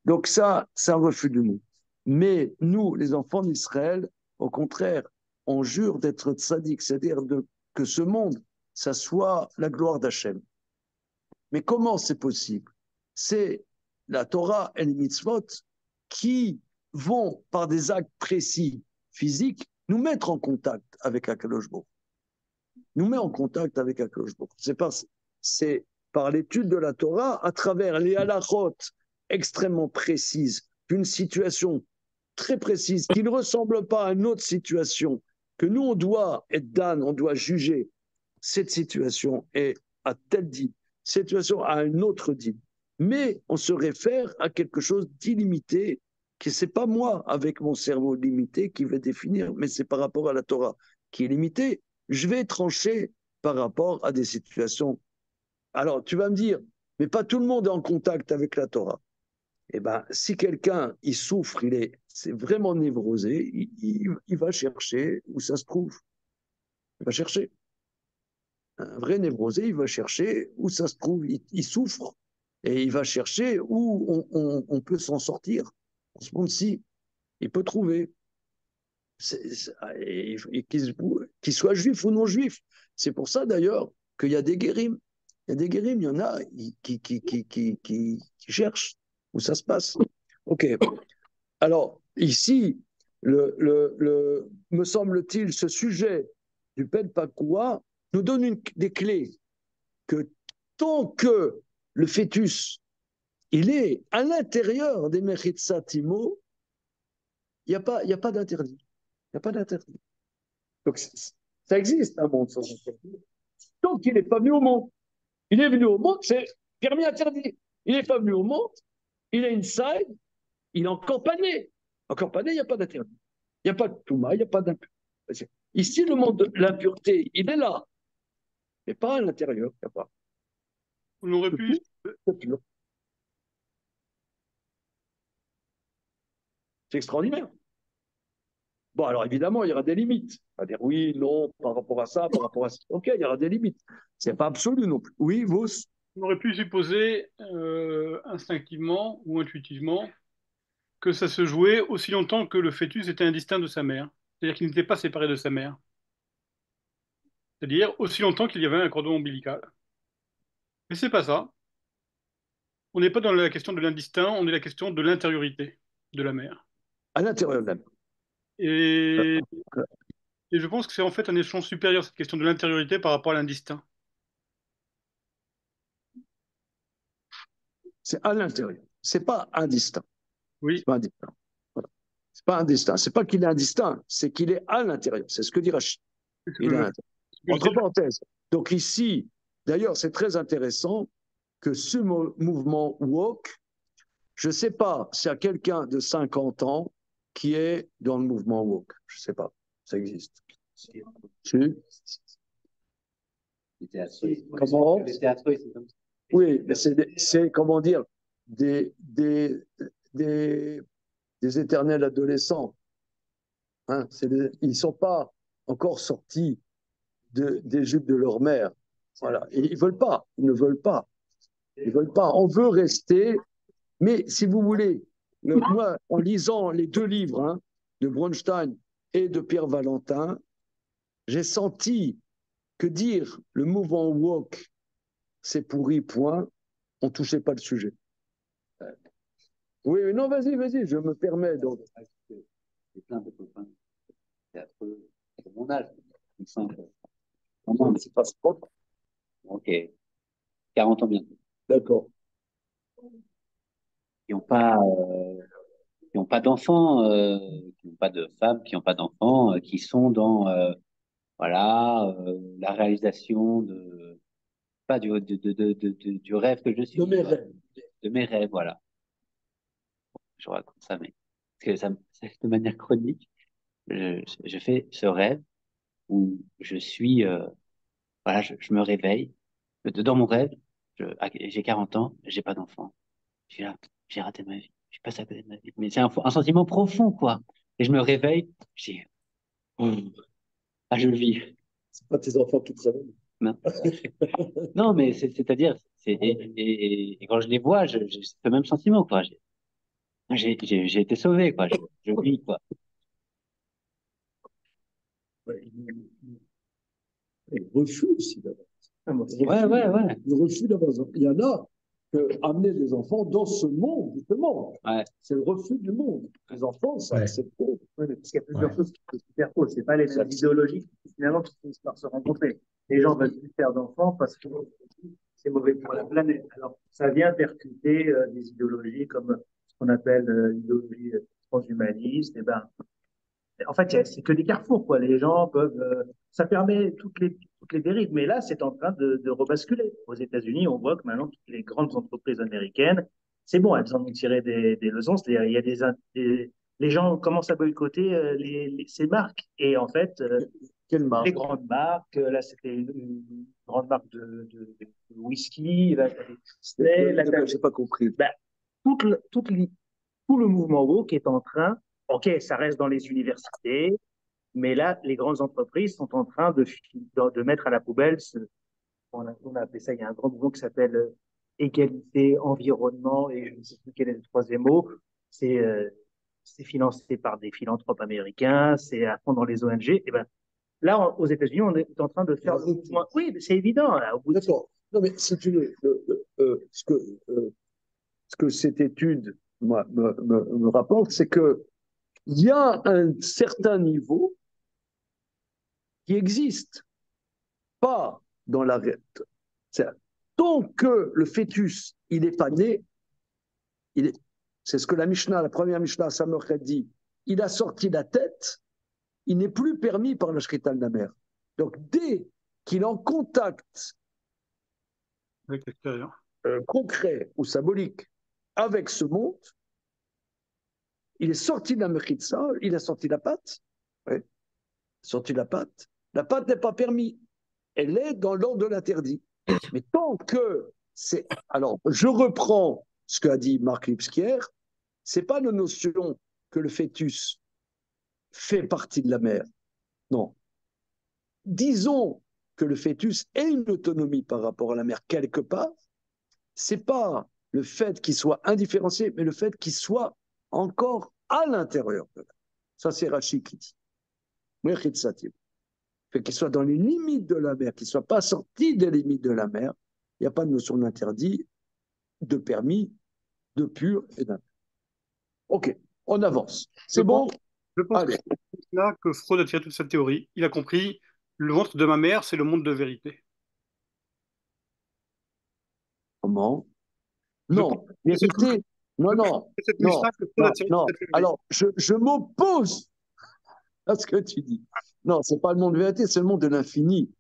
Donc ça, c'est un refus du monde. Mais nous, les enfants d'Israël, au contraire, on jure d'être tzaddik, c'est-à-dire que ce monde, ça soit la gloire d'Hachem. Mais comment c'est possible? C'est la Torah et les mitzvot qui vont, par des actes précis, physiques, nous mettre en contact avec Akadosh Baruch. Nous met en contact avec Akadosh Baruch. C'est par l'étude de la Torah, à travers les halachot extrêmement précises, d'une situation très précise, qui ne ressemble pas à une autre situation, que nous, on doit être dan, on doit juger. Cette situation est à tel dit, cette situation a un autre dit. mais on se réfère à quelque chose d'illimité, que c'est pas moi, avec mon cerveau limité, qui vais définir, mais c'est par rapport à la Torah, qui est limitée. Je vais trancher par rapport à des situations. Alors, tu vas me dire, mais pas tout le monde est en contact avec la Torah. Eh bien, si quelqu'un, il souffre, c'est vraiment névrosé, il va chercher où ça se trouve. Il va chercher. Un vrai névrosé, il va chercher où ça se trouve. Il souffre et il va chercher où on peut s'en sortir. En ce monde-ci, il peut trouver. Qu'il soit juif ou non juif. C'est pour ça d'ailleurs qu'il y a des guérims. Il y a des guérims, il y en a qui cherchent où ça se passe. Ok. Alors, ici, me semble-t-il, ce sujet du Pen Pakua nous donne des clés que tant que le fœtus il est à l'intérieur des Mechitsatimo, il n'y a pas d'interdit. Il n'y a pas d'interdit. Donc, ça existe un monde sans interdit. Tant qu'il n'est pas venu au monde. Il est venu au monde, c'est permis interdit. Il n'est pas venu au monde, il est inside, il est encore pas né. Encore pas né, il n'y a pas d'interdit. Il n'y a pas de Touma, il n'y a pas d'impureté. Ici, le monde de l'impureté, il est là, mais pas à l'intérieur. Il n'y a pas. On aurait pu, C'est pur. C'est extraordinaire. Bon, alors évidemment, il y aura des limites. On va dire oui, non, par rapport à ça, par rapport à ça. Ok, il y aura des limites. C'est pas absolu non plus. Oui, vous. on aurait pu supposer instinctivement ou intuitivement que ça se jouait aussi longtemps que le fœtus était indistinct de sa mère. C'est-à-dire qu'il n'était pas séparé de sa mère. C'est-à-dire aussi longtemps qu'il y avait un cordon ombilical. Mais c'est pas ça. On n'est pas dans la question de l'indistinct, on est la question de l'intériorité de la mère. À l'intérieur même. Et, et je pense que c'est en fait un échelon supérieur, cette question de l'intériorité par rapport à l'indistinct. C'est à l'intérieur. C'est pas indistinct. C'est Oui, pas indistinct. Voilà. C'est pas indistinct. C'est pas qu'il est indistinct, c'est qu'il est à l'intérieur. C'est ce que dit Rachid. c'est ce Il est à que l'intérieur. je Entre dirais. parenthèses. Donc ici, d'ailleurs, c'est très intéressant que ce mouvement woke, je ne sais pas s'il y a quelqu'un de 50 ans qui est dans le mouvement woke. Je ne sais pas. Ça existe. Si. Comment? Oui, mais c'est, comment dire, des, des, des, des éternels adolescents. Hein, ils ne sont pas encore sortis des jupes de leur mère. Voilà. Et ils ne veulent pas. Ils ne veulent pas. Ils veulent pas. On veut rester. Mais si vous voulez, moi, en lisant les deux livres de Bronstein et de Pierre Valentin, j'ai senti que dire le mouvement woke, c'est pourri, point, on ne touchait pas le sujet. Oui, non, vas-y, je me permets. Donc. J'ai plein de copains théâtreux de mon âge. Non, mais c'est pas propre. ok, 40 ans bientôt. D'accord. Qui n'ont pas d'enfants, qui n'ont pas de femmes, qui n'ont pas d'enfants, qui sont dans voilà la réalisation de pas du rêve que je suis, De mes rêves. de mes rêves, voilà. Je raconte ça, mais parce que de manière chronique, je fais ce rêve où je suis, voilà, je me réveille. Dans mon rêve, j'ai 40 ans, j'ai pas d'enfant. J'ai raté ma vie. Je suis passé à côté de ma vie. Mais c'est un sentiment profond, quoi. Et je me réveille, je dis, oh, ah, je vis. C'est pas tes enfants qui te réveillent. Non, non mais c'est-à-dire, et quand je les vois, j'ai ce même sentiment, quoi. J'ai été sauvé, quoi. Je vis, quoi. Ouais, ils refusent d'avoir. Ouais. Ils refusent d'avoir. Il y en a que amener des enfants dans ce monde, justement. Ouais. C'est le refus du monde. Les enfants, ça, Ouais. c'est beau. Oui, mais parce qu'il y a plusieurs choses qui sont super cool. C'est pas les mêmes idéologies finalement qui finissent par se rencontrer. Les gens veulent plus faire d'enfants parce que c'est mauvais pour la planète. Alors, ça vient percuter des idéologies comme ce qu'on appelle l'idéologie transhumaniste. Et ben, en fait, c'est que des carrefours, quoi. Les gens peuvent, ça permet toutes toutes les dérives. Mais là, c'est en train de rebasculer. Aux États-Unis, on voit que maintenant, toutes les grandes entreprises américaines, c'est bon, elles en ont tiré des leçons. C'est-à-dire, il y a les gens commencent à boycotter ces marques. Et en fait, Quelle marque? les grandes marques, là, c'était une grande marque de whisky, là, J'ai pas compris. ben, tout le mouvement woke est en train, ok, ça reste dans les universités, mais là, les grandes entreprises sont en train de mettre à la poubelle, on a appelé ça, il y a un grand mouvement qui s'appelle égalité, environnement, et je ne sais plus quel est le troisième mot, c'est c'est financé par des philanthropes américains, c'est à fond dans les ONG, et ben, là, aux États-Unis, on est en train de faire le mouvement. Oui, c'est évident, là, au bout de... D'accord. Non, mais si tu veux, ce que cette étude me rapporte, c'est que il y a un certain niveau qui existe, pas dans la réalité. Tant que le fœtus, il n'est pas né, c'est ce que la Mishnah, la première Mishnah, Samochet dit, il a sorti la tête, il n'est plus permis par la Shrita de la mer. Donc, dès qu'il est en contact Avec l'extérieur. concret ou symbolique avec ce monde, il est sorti de la mechitza, il a sorti la pâte, ouais, sorti la pâte. La pâte n'est pas permise, elle est dans l'ordre de l'interdit. Mais tant que c'est... Alors, je reprends ce qu'a dit Marc Lipskier, c'est pas la notion que le fœtus fait partie de la mère. Non. Disons que le fœtus ait une autonomie par rapport à la mère quelque part, c'est pas le fait qu'il soit indifférencié, mais le fait qu'il soit encore à l'intérieur de la mère. Ça, c'est Rachid qui dit. Fait qu'il soit dans les limites de la mer, qu'il ne soit pas sorti des limites de la mer, il n'y a pas de notion d'interdit, de permis, de pur et d'interdit. Ok, on avance. C'est bon? Je pense Allez. que c'est là que Freud a tiré toute sa théorie. Il a compris, le ventre de ma mère, c'est le monde de vérité. Comment? Je Non, pense que vérité. Non, non, cette non, Mishnah que Freud non, a tiré toute non. sa théorie. Alors, je m'oppose à ce que tu dis. Non, ce n'est pas le monde de vérité, c'est le monde de l'infini.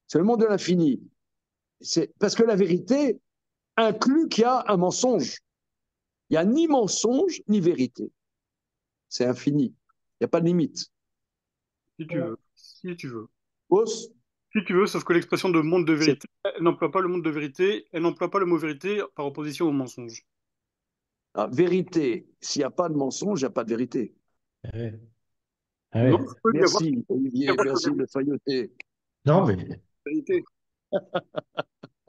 C'est le monde de l'infini. C'est parce que la vérité inclut qu'il y a un mensonge. Il n'y a ni mensonge ni vérité. C'est infini. Il n'y a pas de limite. Si tu veux. Si tu veux. Os, Si tu veux, sauf que l'expression de monde de c'est vérité, elle n'emploie pas le monde de vérité, elle n'emploie pas le mot vérité par opposition au mensonge. vérité. S'il n'y a pas de mensonge, il n'y a pas de vérité. Ah ouais. Ah Non, ouais. il peut y avoir Merci, Olivier. Merci de failloter. Non, mais, vérité.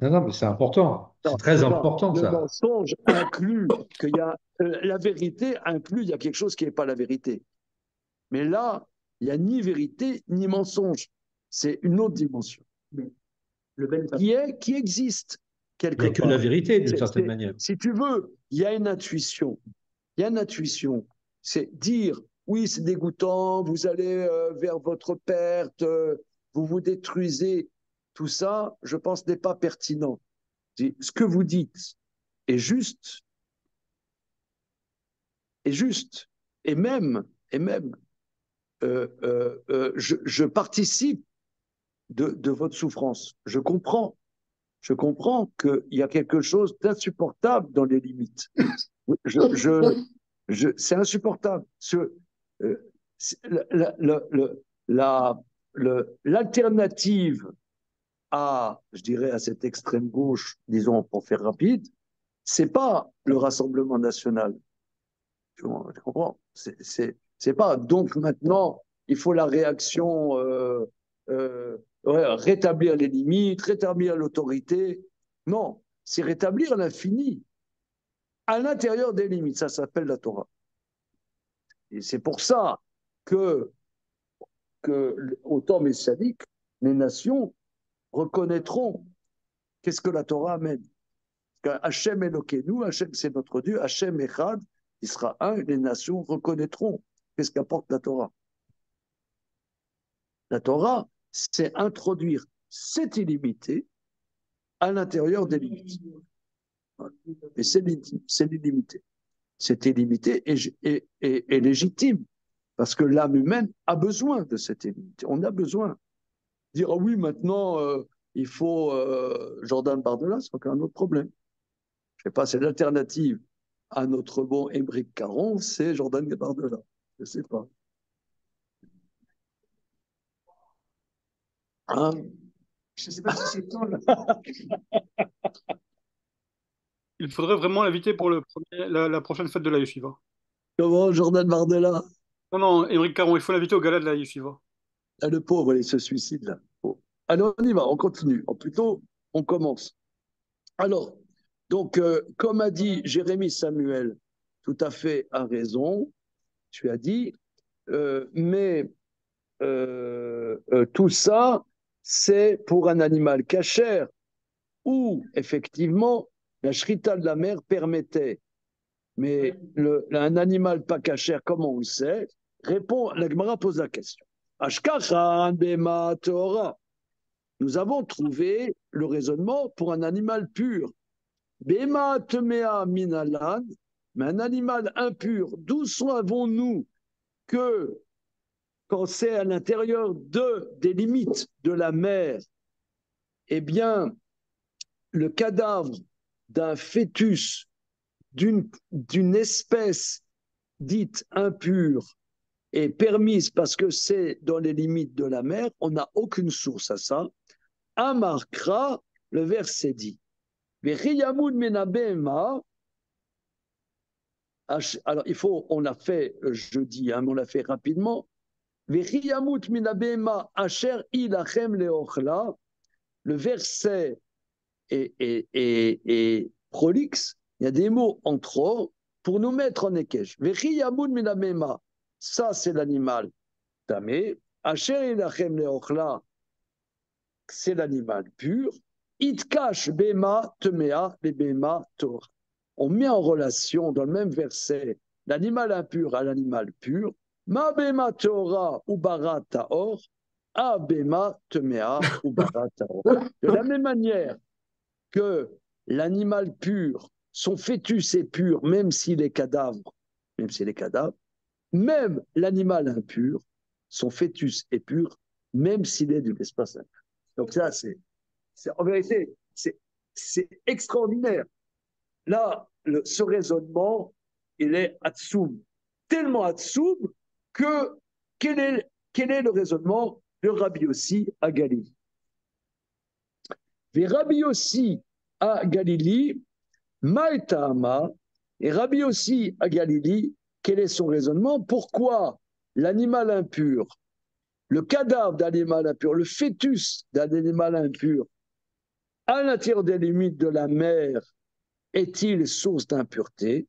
non, mais c'est important. Non, C'est très non, important, le ça. mensonge inclut qu'il y a la vérité inclut il y a quelque chose qui n'est pas la vérité. Mais là, il n'y a ni vérité ni mensonge. C'est une autre dimension Le Ben qui existe Il n'y quelque a que la part. vérité, d'une certaine manière. Si tu veux, il y a une intuition. Il y a une intuition. C'est dire, oui, c'est dégoûtant, vous allez vers votre perte, vous vous détruisez. Tout ça, je pense, n'est pas pertinent. Ce que vous dites est juste, est juste. Et même je participe de votre souffrance. Je comprends qu'il y a quelque chose d'insupportable dans les limites. C'est insupportable. L'alternative à, je dirais, à cette extrême gauche, disons pour faire rapide, c'est pas le Rassemblement national. Tu comprends? C'est pas. Donc maintenant, il faut la réaction, rétablir les limites, rétablir l'autorité. Non, c'est rétablir l'infini à l'intérieur des limites. Ça s'appelle la Torah. Et c'est pour ça que au temps messianique, les nations reconnaîtront qu'est-ce que la Torah amène. Hachem Elokeinu, Hachem c'est notre Dieu, Hachem Echad, il sera un, les nations reconnaîtront qu'est-ce qu'apporte la Torah. La Torah, c'est introduire cette illimité à l'intérieur des limites. Et c'est l'illimité. Cette illimité est légitime, parce que l'âme humaine a besoin de cette illimité. On a besoin. Dire, ah oui, maintenant, il faut Jordan Bardella, c'est encore un autre problème. Je sais pas, c'est l'alternative à notre bon Émeric Caron, c'est Jordan Bardella. Je sais pas. Hein? Je ne sais pas si c'est toi, là. Il faudrait vraiment l'inviter pour la prochaine fête de la Yeshiva. Comment Jordan Bardella? Non, non, Émeric Caron, il faut l'inviter au gala de la Yeshiva. Ah, le pauvre, il se suicide là. Bon. Alors, on y va, on continue. Ou plutôt, on commence. Alors, donc, comme a dit Jérémy Samuel, tout à fait à raison, tu as dit, mais tout ça, c'est pour un animal cachère où, effectivement, la shrita de la mer permettait. Mais un animal pas cachère, comment on le sait? La Gemara pose la question. Ashkachan bema Torah. Nous avons trouvé le raisonnement pour un animal pur. Bema temea minalan, mais un animal impur, d'où savons-nous que quand c'est à l'intérieur des limites de la mer, eh bien, le cadavre d'un fœtus d'une espèce dite impure est permise parce que c'est dans les limites de la mer, on n'a aucune source à ça. Amarkra, le verset dit. Alors, on l'a fait jeudi, hein, mais on l'a fait rapidement. Le verset est prolixe, il y a des mots en trop pour nous mettre en équèche. Ça, c'est l'animal tamé. Asher ilachem leochla, c'est l'animal pur. Itkash bema temea le bema torah. On met en relation dans le même verset l'animal impur à l'animal pur. Ma bema torah ou bara taor, a bema temea ou bara taor. De la même manière que l'animal pur, son fœtus est pur, même s'il est cadavre, même l'animal impur, son fœtus est pur, même s'il est d'une espèce impure. Donc ça, en vérité, c'est extraordinaire. Là, ce raisonnement, il est Hatsoum. Tellement Hatsoum que quel est le raisonnement de Rabbi Yossi à Galilée? Et Rabbi Yossi à Galilée, Maïtama, et Rabbi Yossi à Galilée, quel est son raisonnement? Pourquoi l'animal impur, le cadavre d'animal impur, le fœtus d'un animal impur, à l'intérieur des limites de la mer, est-il source d'impureté?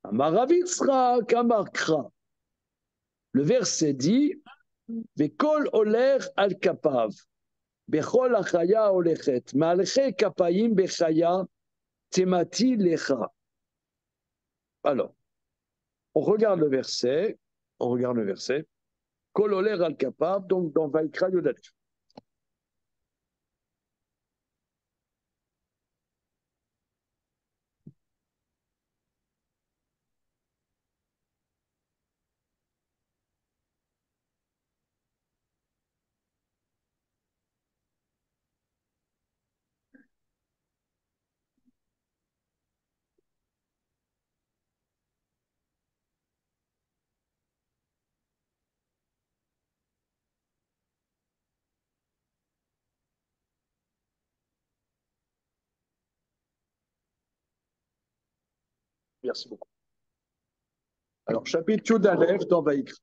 Amaravitsra kamarkra. Le verset dit Vekol oler al kapav, bechol achaya olechet, ma'alche kapayim bechaya temati lecha. Alors, on regarde le verset. Kol oler al kapav, donc dans Vaikra Yodalef. Merci beaucoup. Alors, chapitre Yodalef dans Vaikra.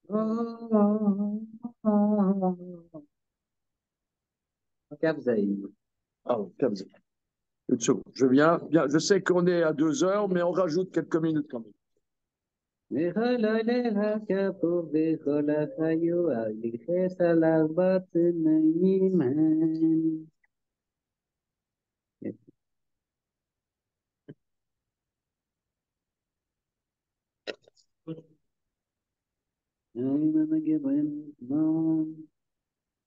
Ah, une seconde. Je viens. Bien, je sais qu'on est à 2 heures, mais on rajoute quelques minutes quand même.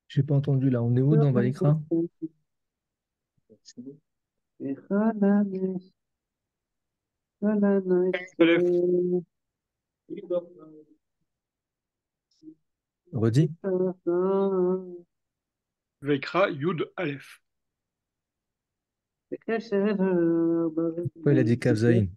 J'ai pas entendu là. On est où dans Vaïkra? Aleph. Redis. Veikra, Yud, Aleph. Pourquoi il a dit Kafzaïn?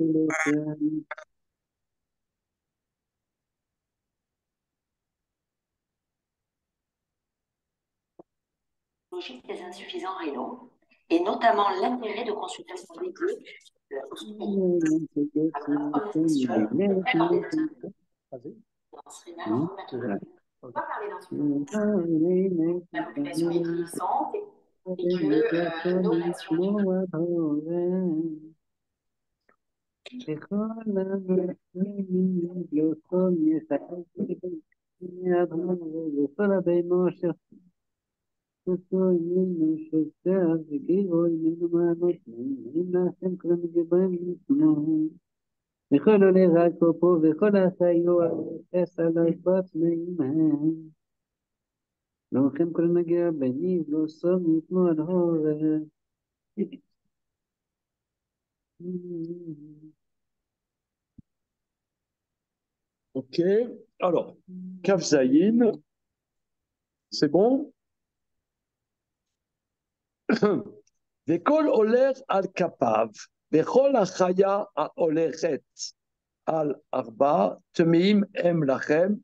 Logique des insuffisants rénaux, et notamment l'intérêt de consultation dédiée de la on va parler d'insuffisance. La population est vieillissante et que nos nations. וכל עולה רק פה וכל החיו אס עלי בת מימן. לא כן כל נגיע בניב לא סום יתנו על הורר. Ok. Alors, Kafzaïn, c'est bon? Vekol oler al kapav, vechol achaya oleret al arba, tmeim em lachem,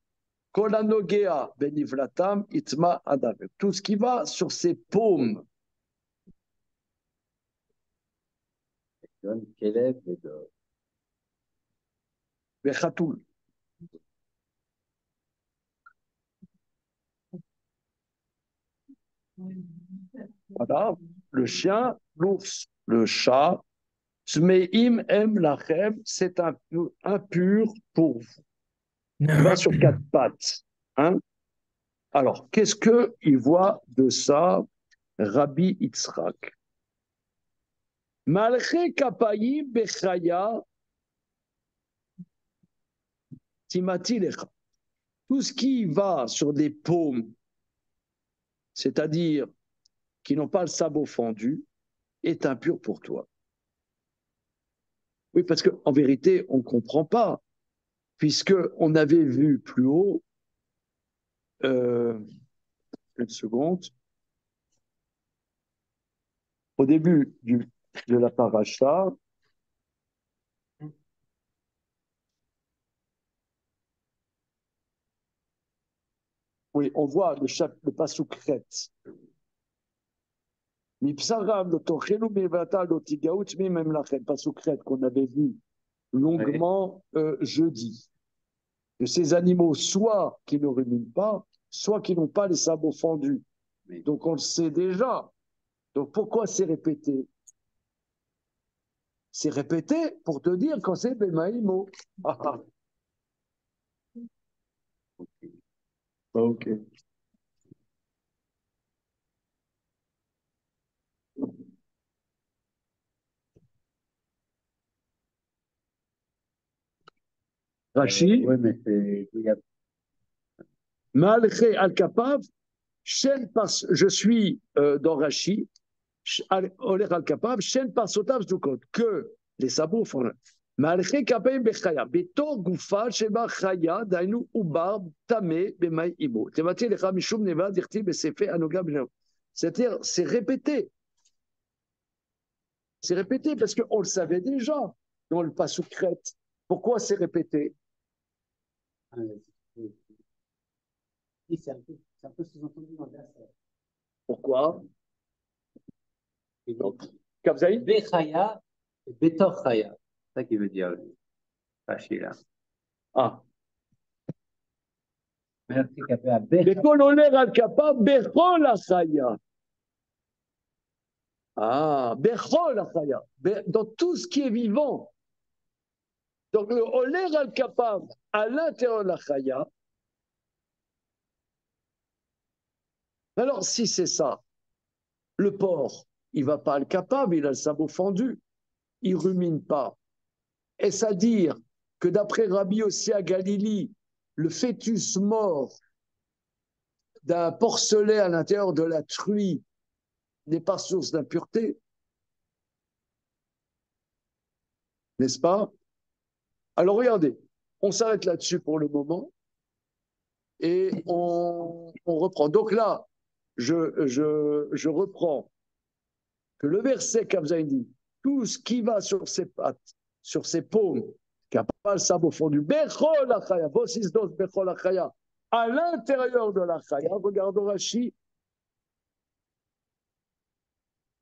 kol anogea benivlatam itma adam. Tout ce qui va sur ses paumes. Vechatoul. Voilà, le chien, l'ours, le chat, Tmeim em lachem, c'est impur pour vous. Il va sur quatre pattes. Hein? Alors, qu'est-ce qu'il voit de ça, Rabbi Yitzhak? Malché kapayi bechaya timati lecha. Tout ce qui va sur des paumes, c'est-à-dire qui n'ont pas le sabot fendu, est impur pour toi. Oui, parce qu'en vérité, on ne comprend pas, puisqu'on avait vu plus haut, une seconde, au début de la paracha, oui, on voit le pasuk chet. Pasuk chet qu'on avait vu longuement jeudi. De ces animaux, soit qui ne ruminent pas, soit qui n'ont pas les sabots fendus. Oui. Donc on le sait déjà. Donc pourquoi c'est répété? C'est répété pour te dire quand c'est Bemaïmo. Ah. Ok. Rashi. Oui, mais c'est. Malché al-Kapav, je suis dans Rashi, Oler al-Kapav, Shen par Sotav Zdukot, que les sabots font. Malché Kapayim Bechaya, Betor Gufa, Sheba Chaya, Dainu Ubar, Tame, Bemai Ibo. Tevati Lecha Mishum Neva, Dirti, Besefe, Anoga, Benjav. C'est-à-dire, c'est répété. C'est répété parce qu'on le savait déjà dans le Pasuk Kret. Pourquoi c'est répété? C'est un peu sous-entendu dans le verset. Pourquoi? Kavzaï? Bechaya et Betor Chaya. C'est ça qu'il veut dire, Rashi là. Ah. Bechol oler al kappa bechol achaya. Ah, bechol achaya. Dans tout ce qui est vivant. Donc le oler al kappa à l'intérieur de l'achaya. Alors si c'est ça, le porc, il ne va pas al kappa, il a le sabot fendu. Il ne rumine pas. Est-ce à dire que d'après Rabbi aussi à Galilée, le fœtus mort d'un porcelet à l'intérieur de la truie n'est pas source d'impureté, n'est-ce pas? Alors regardez, on s'arrête là-dessus pour le moment et on reprend. Donc là, je reprends que le verset Kavzaïn dit, tout ce qui va sur ses pattes, sur ses paumes, qui n'a pas le sabot fondu, Bechol Achaya, Vosisdos Bechol Achaya, à l'intérieur de l'Achaya, regardons Rashi,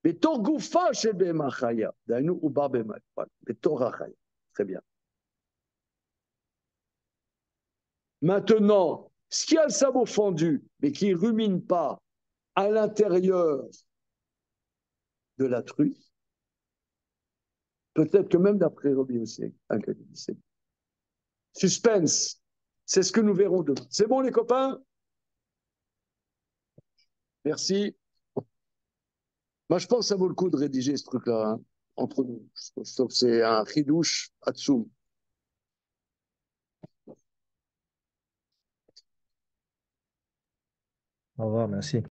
Betor Goufa Shebem Achaya, Dainu Uba Bemay, Betor Achaya, très bien. Maintenant, ce qui a le sabot fendu, mais qui ne rumine pas à l'intérieur de la truie, peut-être que même d'après Rabbi Yossi, suspense, c'est ce que nous verrons demain. C'est bon les copains? Merci. Moi je pense que ça vaut le coup de rédiger ce truc-là, hein, entre nous. Sauf que c'est un chidouche Hatsoum. Au revoir, merci.